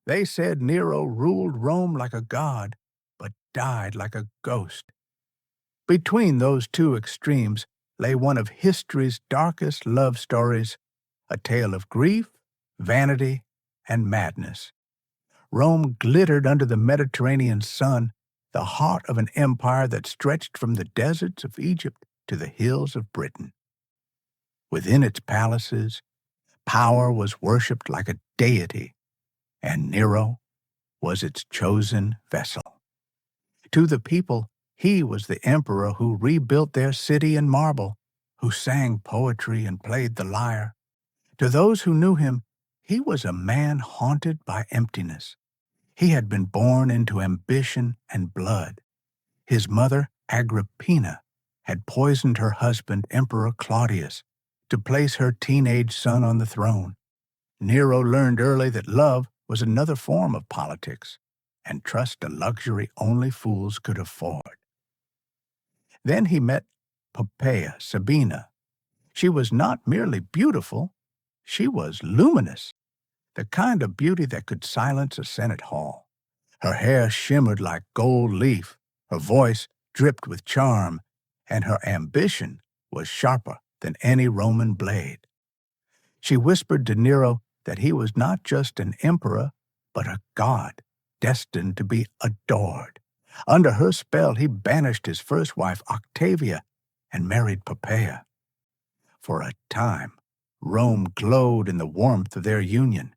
They said Nero ruled Rome like a god, but died like a ghost. Between those two extremes lay one of history's darkest love stories, a tale of grief, vanity, and madness. Rome glittered under the Mediterranean sun, the heart of an empire that stretched from the deserts of Egypt to the hills of Britain. Within its palaces, power was worshipped like a deity, and Nero was its chosen vessel. To the people, he was the emperor who rebuilt their city in marble, who sang poetry and played the lyre. To those who knew him, he was a man haunted by emptiness. He had been born into ambition and blood. His mother, Agrippina, had poisoned her husband, Emperor Claudius, to place her teenage son on the throne. Nero learned early that love was another form of politics, and trust a luxury only fools could afford. Then he met Poppaea Sabina. She was not merely beautiful, she was luminous, the kind of beauty that could silence a Senate hall. Her hair shimmered like gold leaf, her voice dripped with charm, and her ambition was sharper than any Roman blade. She whispered to Nero that he was not just an emperor, but a god, destined to be adored. Under her spell, he banished his first wife, Octavia, and married Poppaea. For a time, Rome glowed in the warmth of their union.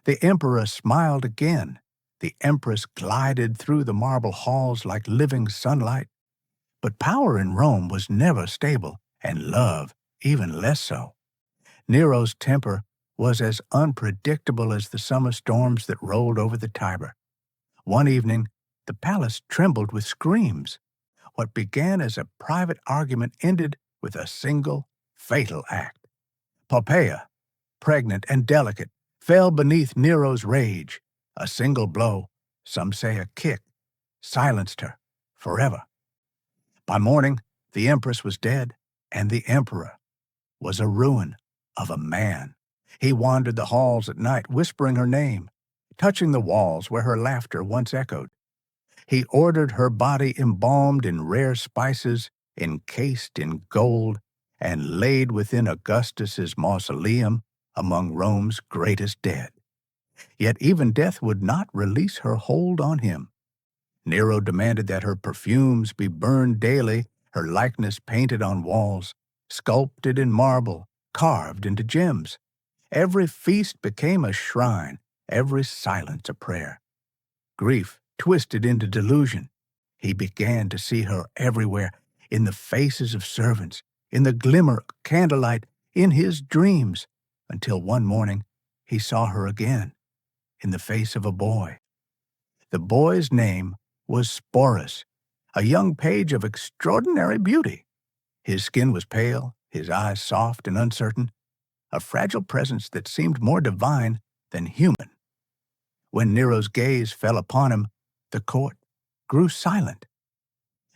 The emperor smiled again. The empress glided through the marble halls like living sunlight. But power in Rome was never stable, and love even less so. Nero's temper was as unpredictable as the summer storms that rolled over the Tiber. One evening, the palace trembled with screams. What began as a private argument ended with a single, fatal act. Poppaea, pregnant and delicate, fell beneath Nero's rage. A single blow, some say a kick, silenced her forever. By morning, the empress was dead, and the emperor was a ruin of a man. He wandered the halls at night, whispering her name, touching the walls where her laughter once echoed. He ordered her body embalmed in rare spices, encased in gold, and laid within Augustus's mausoleum among Rome's greatest dead. Yet even death would not release her hold on him. Nero demanded that her perfumes be burned daily, her likeness painted on walls, sculpted in marble, carved into gems. Every feast became a shrine, every silence a prayer. Grief twisted into delusion. He began to see her everywhere, in the faces of servants, in the glimmer of candlelight, in his dreams, until one morning he saw her again, in the face of a boy. The boy's name was Sporus, a young page of extraordinary beauty. His skin was pale, his eyes soft and uncertain, a fragile presence that seemed more divine than human. When Nero's gaze fell upon him, the court grew silent.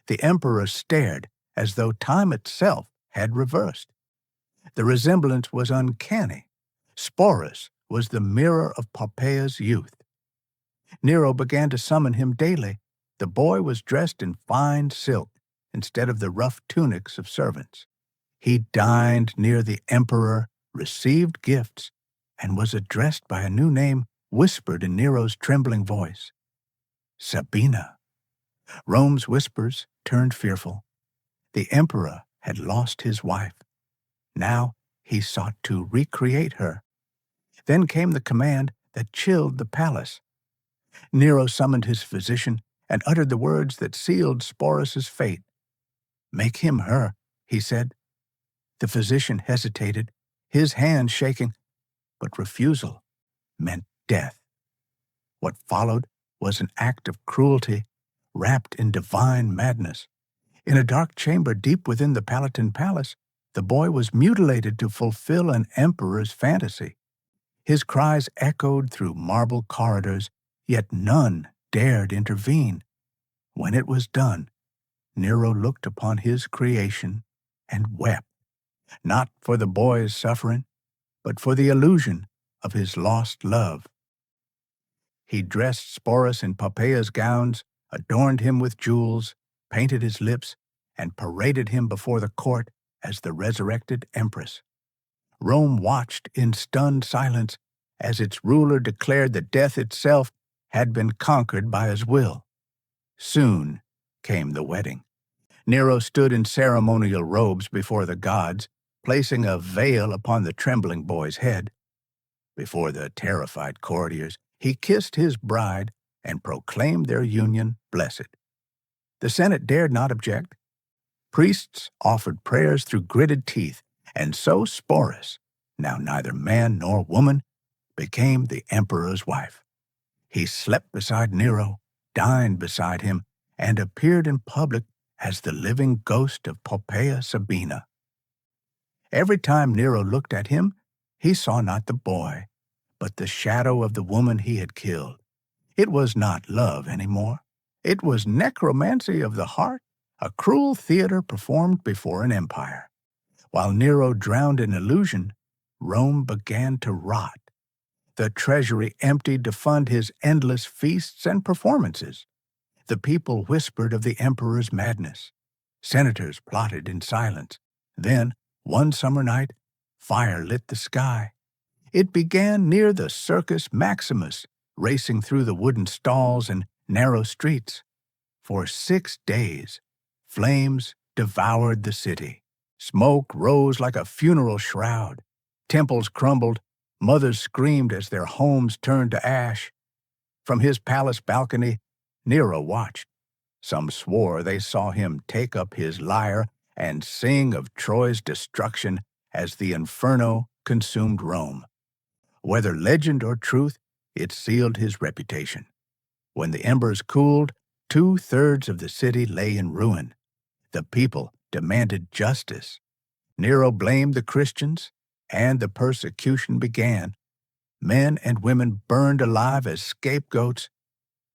The emperor stared as though time itself had reversed. The resemblance was uncanny. Sporus was the mirror of Poppaea's youth. Nero began to summon him daily. The boy was dressed in fine silk instead of the rough tunics of servants. He dined near the emperor, received gifts, and was addressed by a new name whispered in Nero's trembling voice. Sabina. Rome's whispers turned fearful. The emperor had lost his wife. Now he sought to recreate her. Then came the command that chilled the palace. Nero summoned his physician and uttered the words that sealed Sporus's fate. "Make him her," he said. The physician hesitated, his hand shaking, but refusal meant death. What followed was an act of cruelty wrapped in divine madness. In a dark chamber deep within the Palatine Palace, the boy was mutilated to fulfill an emperor's fantasy. His cries echoed through marble corridors, yet none dared intervene. When it was done, Nero looked upon his creation and wept, not for the boy's suffering, but for the illusion of his lost love. He dressed Sporus in Poppæa's gowns, adorned him with jewels, painted his lips, and paraded him before the court as the resurrected empress. Rome watched in stunned silence as its ruler declared that death itself had been conquered by his will. Soon came the wedding. Nero stood in ceremonial robes before the gods, placing a veil upon the trembling boy's head. Before the terrified courtiers, he kissed his bride and proclaimed their union blessed. The Senate dared not object. Priests offered prayers through gritted teeth, and so Sporus, now neither man nor woman, became the emperor's wife. He slept beside Nero, dined beside him, and appeared in public as the living ghost of Poppaea Sabina. Every time Nero looked at him, he saw not the boy, but the shadow of the woman he had killed. It was not love anymore. It was necromancy of the heart, a cruel theater performed before an empire. While Nero drowned in illusion, Rome began to rot. The treasury emptied to fund his endless feasts and performances. The people whispered of the emperor's madness. Senators plotted in silence. Then, one summer night, fire lit the sky. It began near the Circus Maximus, racing through the wooden stalls and narrow streets. For 6 days, flames devoured the city. Smoke rose like a funeral shroud. Temples crumbled. Mothers screamed as their homes turned to ash. From his palace balcony, Nero watched. Some swore they saw him take up his lyre and sing of Troy's destruction as the inferno consumed Rome. Whether legend or truth, it sealed his reputation. When the embers cooled, 2/3 of the city lay in ruin. The people demanded justice. Nero blamed the Christians, and the persecution began. Men and women burned alive as scapegoats,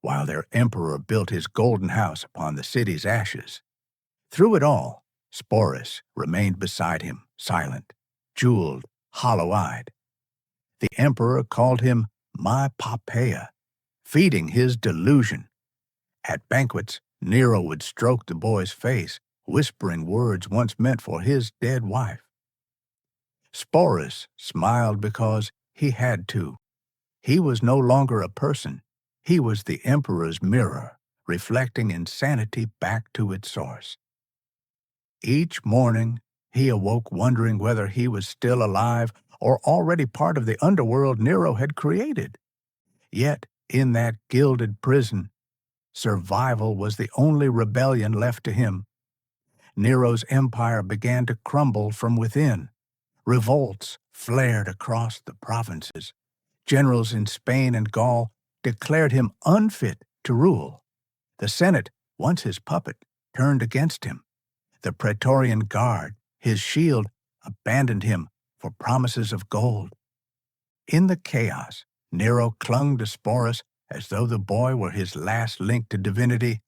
while their emperor built his golden house upon the city's ashes. Through it all, Sporus remained beside him, silent, jeweled, hollow-eyed. The emperor called him my Poppaea, feeding his delusion. At banquets, Nero would stroke the boy's face, whispering words once meant for his dead wife. Sporus smiled because he had to. He was no longer a person. He was the emperor's mirror, reflecting insanity back to its source. Each morning, he awoke wondering whether he was still alive or already part of the underworld Nero had created. Yet, in that gilded prison, survival was the only rebellion left to him. Nero's empire began to crumble from within. Revolts flared across the provinces. Generals in Spain and Gaul declared him unfit to rule. The Senate, once his puppet, turned against him. The Praetorian Guard, his shield, abandoned him for promises of gold. In the chaos, Nero clung to Sporus as though the boy were his last link to divinity.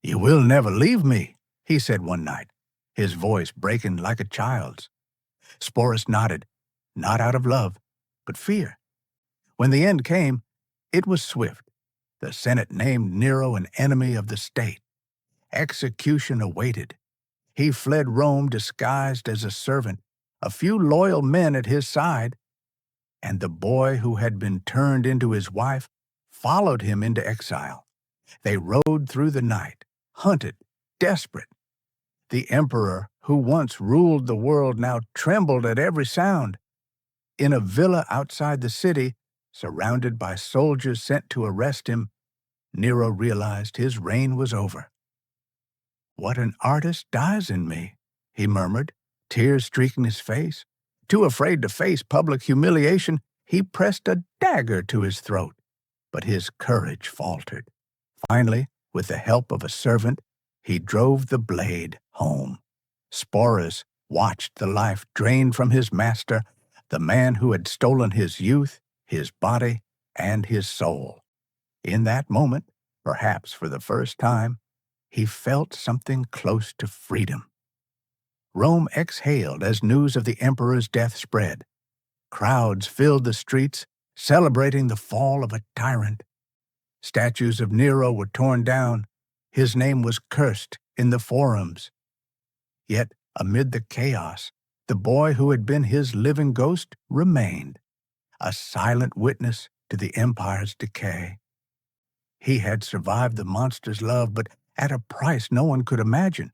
"You will never leave me," he said one night, his voice breaking like a child's. Sporus nodded, not out of love, but fear. When the end came, it was swift. The Senate named Nero an enemy of the state. Execution awaited. He fled Rome disguised as a servant, a few loyal men at his side, and the boy who had been turned into his wife followed him into exile. They rode through the night, hunted, desperate. The emperor, who once ruled the world, now trembled at every sound. In a villa outside the city, surrounded by soldiers sent to arrest him, Nero realized his reign was over. "What an artist dies in me," he murmured, tears streaking his face. Too afraid to face public humiliation, he pressed a dagger to his throat, but his courage faltered. Finally, with the help of a servant, he drove the blade home. Sporus watched the life drained from his master, the man who had stolen his youth, his body, and his soul. In that moment, perhaps for the first time, he felt something close to freedom. Rome exhaled as news of the emperor's death spread. Crowds filled the streets, celebrating the fall of a tyrant. Statues of Nero were torn down. His name was cursed in the forums. Yet, amid the chaos, the boy who had been his living ghost remained, a silent witness to the empire's decay. He had survived the monster's love, but at a price no one could imagine.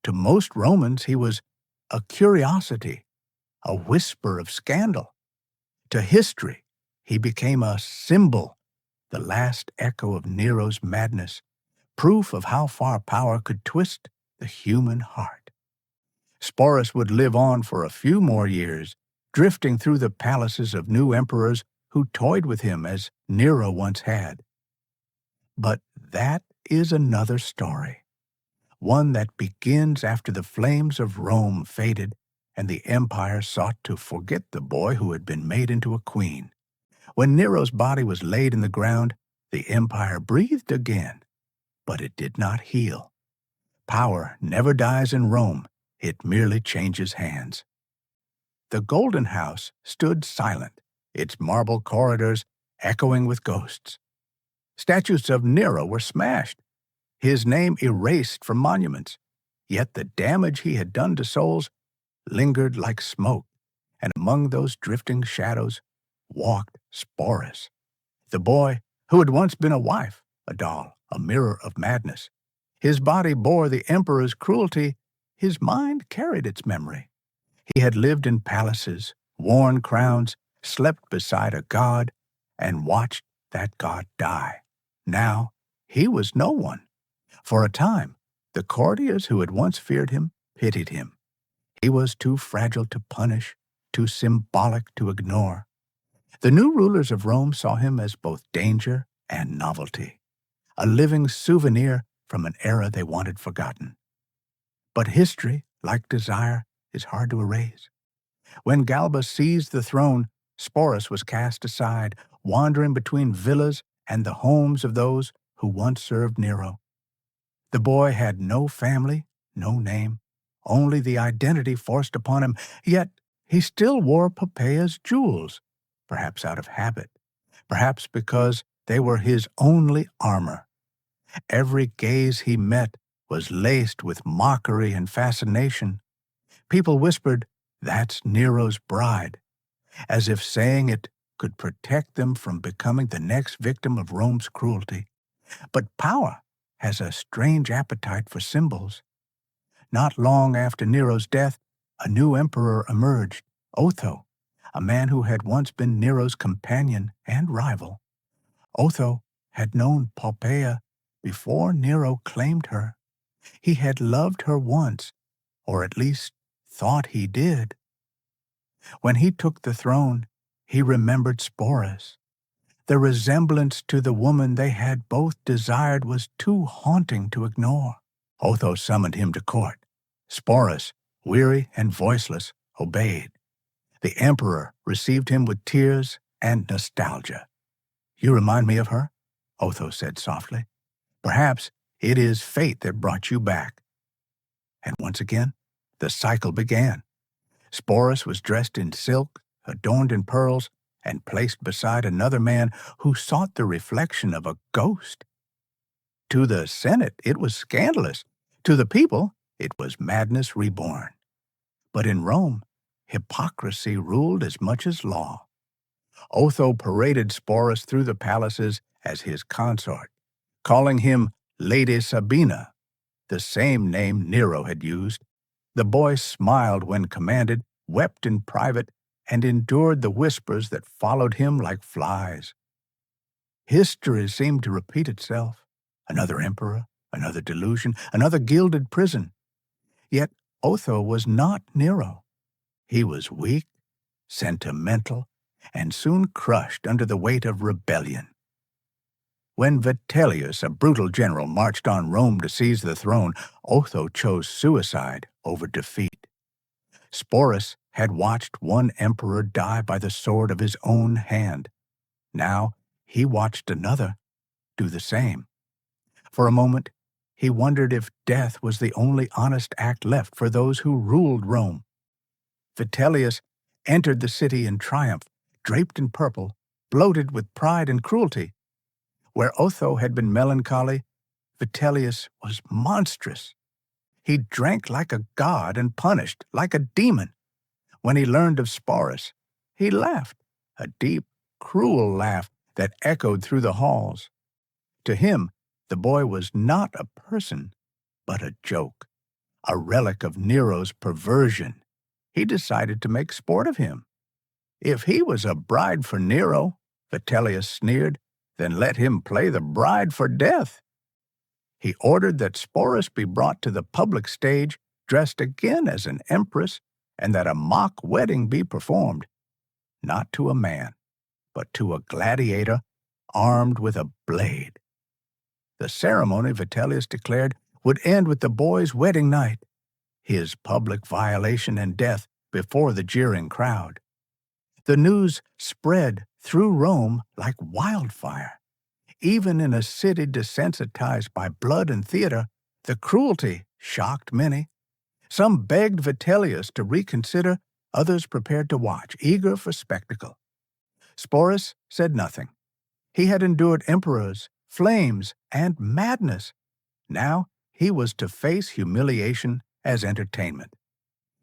To most Romans, he was a curiosity, a whisper of scandal. To history, he became a symbol, the last echo of Nero's madness, proof of how far power could twist the human heart. Sporus would live on for a few more years, drifting through the palaces of new emperors who toyed with him as Nero once had. But that is another story, one that begins after the flames of Rome faded and the empire sought to forget the boy who had been made into a queen. When Nero's body was laid in the ground, the empire breathed again, but it did not heal. Power never dies in Rome, it merely changes hands. The Golden House stood silent, its marble corridors echoing with ghosts. Statues of Nero were smashed, his name erased from monuments, yet the damage he had done to souls lingered like smoke, and among those drifting shadows walked Sporus, the boy who had once been a wife, a doll, a mirror of madness. His body bore the emperor's cruelty, his mind carried its memory. He had lived in palaces, worn crowns, slept beside a god, and watched that god die. Now, he was no one. For a time, the courtiers who had once feared him pitied him. He was too fragile to punish, too symbolic to ignore. The new rulers of Rome saw him as both danger and novelty, a living souvenir from an era they wanted forgotten. But history, like desire, is hard to erase. When Galba seized the throne, Sporus was cast aside, wandering between villas and the homes of those who once served Nero. The boy had no family, no name, only the identity forced upon him, yet he still wore Poppeia's jewels, perhaps out of habit, perhaps because they were his only armor. Every gaze he met was laced with mockery and fascination. People whispered, "That's Nero's bride," as if saying it could protect them from becoming the next victim of Rome's cruelty. But power has a strange appetite for symbols. Not long after Nero's death, a new emperor emerged, Otho, a man who had once been Nero's companion and rival. Otho had known Poppaea before Nero claimed her. He had loved her once, or at least thought he did. When he took the throne, he remembered Sporus. The resemblance to the woman they had both desired was too haunting to ignore. Otho summoned him to court. Sporus, weary and voiceless, obeyed. The emperor received him with tears and nostalgia. "You remind me of her," Otho said softly. "Perhaps it is fate that brought you back." And once again, the cycle began. Sporus was dressed in silk, adorned in pearls, and placed beside another man who sought the reflection of a ghost. To the Senate, it was scandalous. To the people, it was madness reborn. But in Rome, hypocrisy ruled as much as law. Otho paraded Sporus through the palaces as his consort, calling him Lady Sabina, the same name Nero had used. The boy smiled when commanded, wept in private, and endured the whispers that followed him like flies. History seemed to repeat itself. Another emperor, another delusion, another gilded prison. Yet Otho was not Nero. He was weak, sentimental, and soon crushed under the weight of rebellion. When Vitellius, a brutal general, marched on Rome to seize the throne, Otho chose suicide over defeat. Sporus had watched one emperor die by the sword of his own hand. Now he watched another do the same. For a moment, he wondered if death was the only honest act left for those who ruled Rome. Vitellius entered the city in triumph, draped in purple, bloated with pride and cruelty. Where Otho had been melancholy, Vitellius was monstrous. He drank like a god and punished like a demon. When he learned of Sporus, he laughed, a deep, cruel laugh that echoed through the halls. To him, the boy was not a person, but a joke, a relic of Nero's perversion. He decided to make sport of him. If he was a bride for Nero, Vitellius sneered, then let him play the bride for death. He ordered that Sporus be brought to the public stage, dressed again as an empress, and that a mock wedding be performed, not to a man, but to a gladiator armed with a blade. The ceremony, Vitellius declared, would end with the boy's wedding night, his public violation and death before the jeering crowd. The news spread through Rome like wildfire. Even in a city desensitized by blood and theater, the cruelty shocked many. Some begged Vitellius to reconsider, others prepared to watch, eager for spectacle. Sporus said nothing. He had endured emperors, flames, and madness. Now he was to face humiliation as entertainment.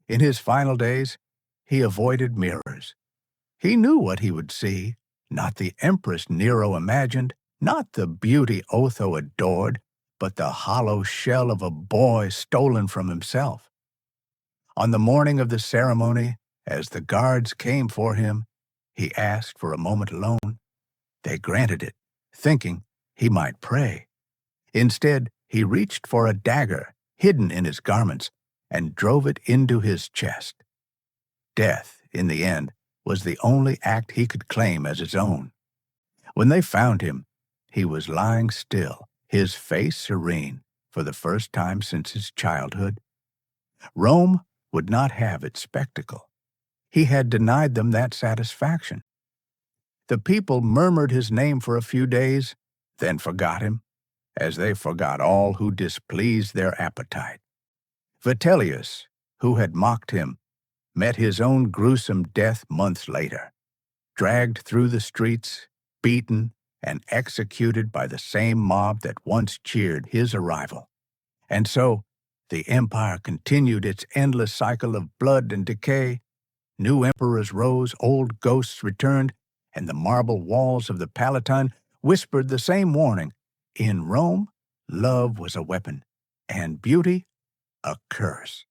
In his final days, he avoided mirrors. He knew what he would see, not the empress Nero imagined, not the beauty Otho adored, but the hollow shell of a boy stolen from himself. On the morning of the ceremony, as the guards came for him, he asked for a moment alone. They granted it, thinking he might pray. Instead, he reached for a dagger hidden in his garments and drove it into his chest. Death, in the end, was the only act he could claim as his own. When they found him, he was lying still, his face serene, for the first time since his childhood. Rome would not have its spectacle. He had denied them that satisfaction. The people murmured his name for a few days, then forgot him, as they forgot all who displeased their appetite. Vitellius, who had mocked him, met his own gruesome death months later, dragged through the streets, beaten, and executed by the same mob that once cheered his arrival. And so, the empire continued its endless cycle of blood and decay. New emperors rose, old ghosts returned, and the marble walls of the Palatine whispered the same warning. In Rome, love was a weapon, and beauty a curse.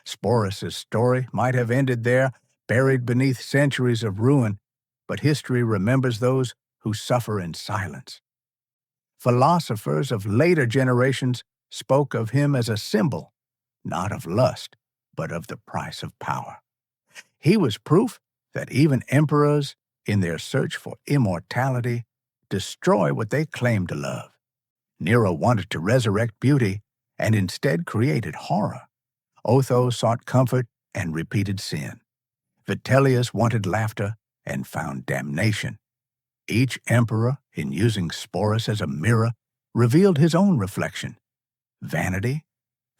Sporus' story might have ended there, buried beneath centuries of ruin, but history remembers those who suffer in silence. Philosophers of later generations spoke of him as a symbol, not of lust, but of the price of power. He was proof that even emperors, in their search for immortality, destroy what they claim to love. Nero wanted to resurrect beauty and instead created horror. Otho sought comfort and repeated sin. Vitellius wanted laughter and found damnation. Each emperor, in using Sporus as a mirror, revealed his own reflection: vanity,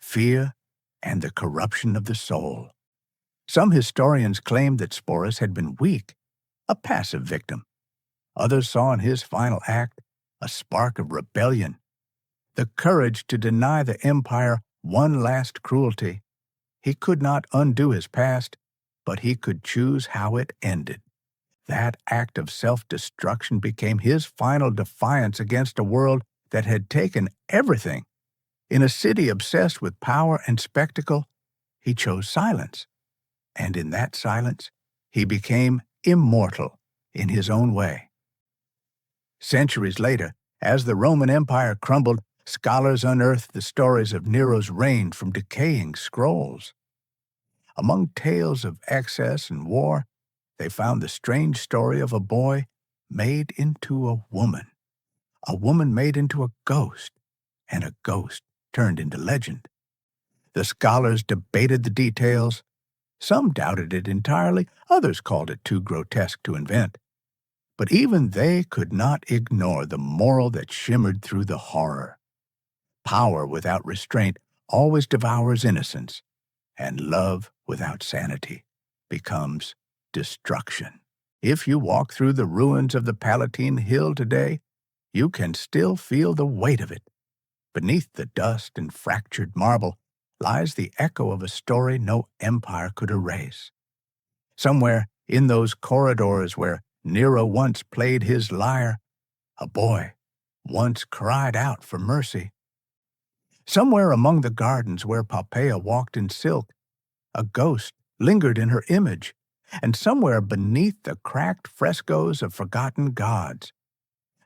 fear, and the corruption of the soul. Some historians claim that Sporus had been weak, a passive victim. Others saw in his final act a spark of rebellion, the courage to deny the empire one last cruelty. He could not undo his past, but he could choose how it ended. That act of self-destruction became his final defiance against a world that had taken everything. In a city obsessed with power and spectacle, he chose silence. And in that silence, he became immortal in his own way. Centuries later, as the Roman Empire crumbled, scholars unearthed the stories of Nero's reign from decaying scrolls. Among tales of excess and war, they found the strange story of a boy made into a woman made into a ghost, and a ghost turned into legend. The scholars debated the details. Some doubted it entirely, others called it too grotesque to invent. But even they could not ignore the moral that shimmered through the horror. Power without restraint always devours innocence, and love without sanity becomes destruction. If you walk through the ruins of the Palatine Hill today, you can still feel the weight of it. Beneath the dust and fractured marble lies the echo of a story no empire could erase. Somewhere in those corridors where Nero once played his lyre, a boy once cried out for mercy. Somewhere among the gardens where Poppaea walked in silk, a ghost lingered in her image, and somewhere beneath the cracked frescoes of forgotten gods,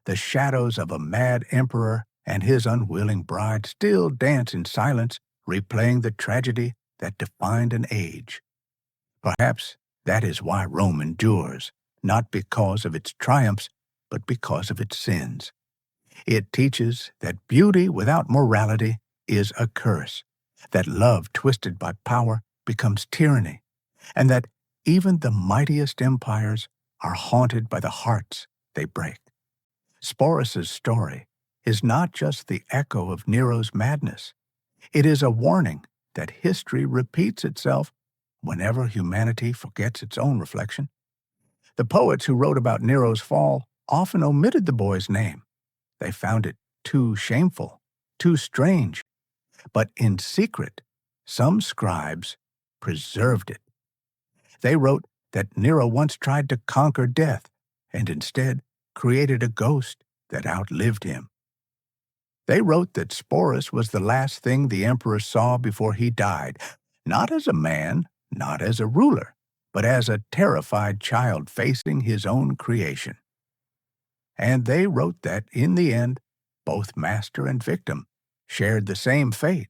the shadows of a mad emperor and his unwilling bride still dance in silence, replaying the tragedy that defined an age. Perhaps that is why Rome endures, not because of its triumphs, but because of its sins. It teaches that beauty without morality is a curse, that love twisted by power becomes tyranny, and that even the mightiest empires are haunted by the hearts they break. Sporus's story is not just the echo of Nero's madness. It is a warning that history repeats itself whenever humanity forgets its own reflection. The poets who wrote about Nero's fall often omitted the boy's name. They found it too shameful, too strange. But in secret, some scribes preserved it. They wrote that Nero once tried to conquer death and instead created a ghost that outlived him. They wrote that Sporus was the last thing the emperor saw before he died, not as a man, not as a ruler, but as a terrified child facing his own creation. And they wrote that, in the end, both master and victim shared the same fate,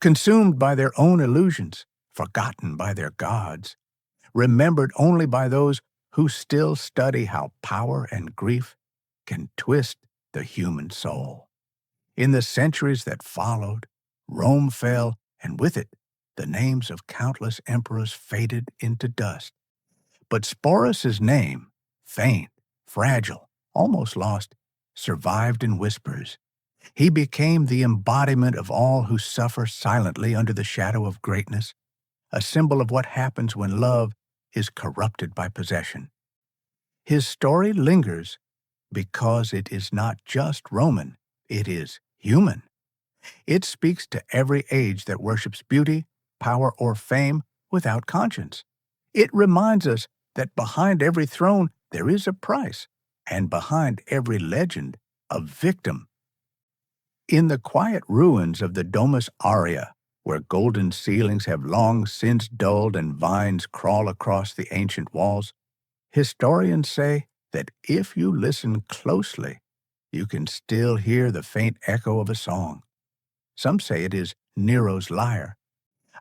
consumed by their own illusions, forgotten by their gods, remembered only by those who still study how power and grief can twist the human soul. In the centuries that followed, Rome fell, and with it, the names of countless emperors faded into dust. But Sporus's name, faint, fragile, almost lost, survived in whispers. He became the embodiment of all who suffer silently under the shadow of greatness, a symbol of what happens when love is corrupted by possession. His story lingers because it is not just Roman, it is human. It speaks to every age that worships beauty, power, or fame without conscience. It reminds us that behind every throne there is a price, and behind every legend, a victim. In the quiet ruins of the Domus Aurea, where golden ceilings have long since dulled and vines crawl across the ancient walls, historians say that if you listen closely, you can still hear the faint echo of a song. Some say it is Nero's lyre.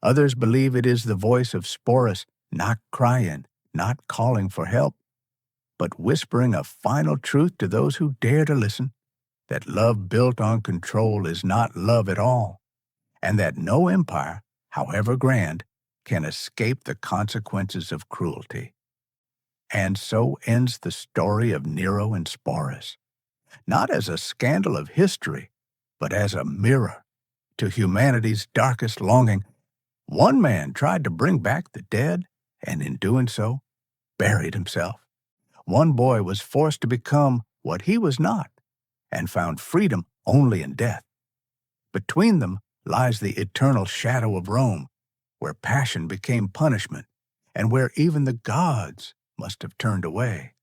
Others believe it is the voice of Sporus, not crying, not calling for help, but whispering a final truth to those who dare to listen, that love built on control is not love at all, and that no empire, however grand, can escape the consequences of cruelty. And so ends the story of Nero and Sporus, not as a scandal of history, but as a mirror to humanity's darkest longing. One man tried to bring back the dead, and in doing so, buried himself. One boy was forced to become what he was not, and found freedom only in death. Between them lies the eternal shadow of Rome, where passion became punishment, and where even the gods must have turned away.